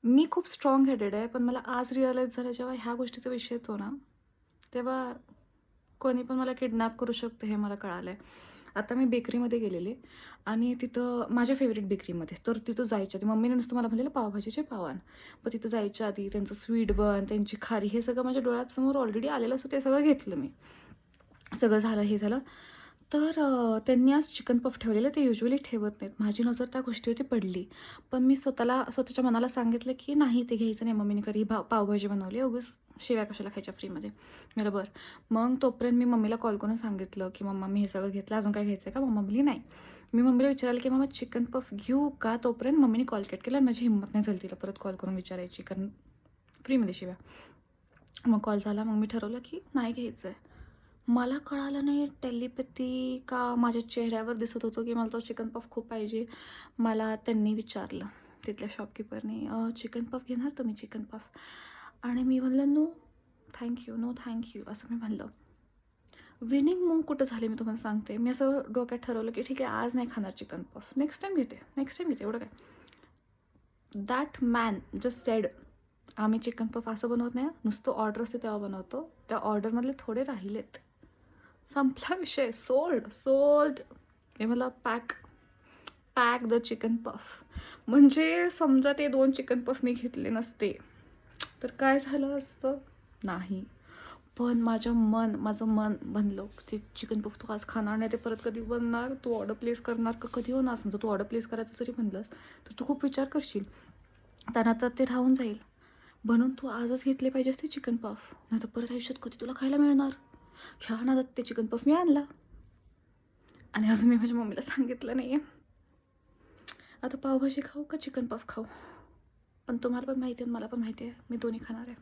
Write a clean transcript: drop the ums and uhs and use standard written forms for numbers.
मी खूप strong headed आहे, पण मला आज रिअलाईज झालं जेव्हा ह्या गोष्टीचा विषय येतो ना, तेव्हा कोणी पण मला किडनॅप करू शकतं हे मला कळालं आहे. आता मी बेकरीमध्ये गेलेले आणि तिथं माझ्या फेवरेट बेकरीमध्ये, तर तिथं जायच्या आधी मम्मीने नुसतं मला म्हटलेलं पावभाजीचे पाव आण. पण तिथं जायच्या आधी त्यांचं स्वीट बन, त्यांची खारी हे सगळं माझ्या डोळ्यासमोर ऑलरेडी आलेलं असतं, ते सगळं घेतलं मी. सगळं झालं, हे झालं. तर त्यांनी आज चिकन पफ ठेवलेलं, ते युजुअली ठेवत नाहीत. माझी नजर त्या गोष्टीवरती पडली. पण मी स्वतःच्या मनाला सांगितलं, की नाही ते घ्यायचं नाही. मम्मीने कधी पावभाजी बनवली आहे, उगाच शिव्या कशाला खायच्या फ्रीमध्ये. मी बरं. मग तोपर्यंत मी मम्मीला कॉल करून सांगितलं, की "मम्मा मी हे सगळं घेतलं, अजून काय घ्यायचं आहे का?" मम्मा म्हणाली, "नाही." मी मम्मीला विचारलं, की "मम्मा चिकन पफ घेऊ का?" तोपर्यंत मम्मीने कॉल कट केला. माझी हिंमत नाही झाली तिला परत कॉल करून विचारायची, कारण फ्रीमध्ये शिव्या. मग कॉल झाला, मग मी ठरवलं, की नाही घ्यायचं आहे. मला कळालं नाही टेलिपॅथी का माझ्या चेहऱ्यावर दिसत होतं, की मला तो चिकन पफ खूप पाहिजे. मला त्यांनी विचारलं, तिथल्या शॉपकीपरनी, "चिकन पफ घेणार तुम्ही चिकन पफ?" आणि मी म्हणलं, "no, thank you, no thank you." असं मी म्हणलं. विनिंग मूव्ह कुठं झाली मी तुम्हाला सांगते. मी असं डोक्यात ठरवलं, की ठीक आहे आज नाही खाणार चिकन पफ. नेक्स्ट टाईम घेते, नेक्स्ट टाईम घेते एवढं काय. दॅट मॅन जस्ट सेड, "आम्ही चिकन पफ असं बनवत नाही हां, नुसतं ऑर्डर असते तेव्हा बनवतो. त्या ऑर्डरमधले थोडे राहिलेत." संपला विषय. Sold, sold. हे मला pack pack the chicken puff. म्हणजे समजा ते 2 चिकन पफ मी घेतले नसते, तर काय झालं असतं? नाही. पण माझं मन बनलं, ते चिकन पफ तू आज खाणार नाही, ते परत कधी बनणार? तू ऑर्डर प्लेस करणार का कधी होणार? समजा तू ऑर्डर प्लेस करायचं जरी म्हणलंस, तर तू खूप विचार करशील. त्यांना तर ते राहून जाईल. म्हणून तू आजच घेतले पाहिजेस ते चिकन पफ. नाहीतर परत आयुष्यात कधी तुला खायला मिळणार? ह्या नादात ते चिकन पफ मी आणला आणि अजून मी माझ्या मम्मीला सांगितलं नाहीये. आता पावभाजी खाऊ का चिकन पफ खाऊ? पण तुम्हाला पण माहिती आहे आणि मला पण माहिती आहे, मी दोन्ही खाणार आहे.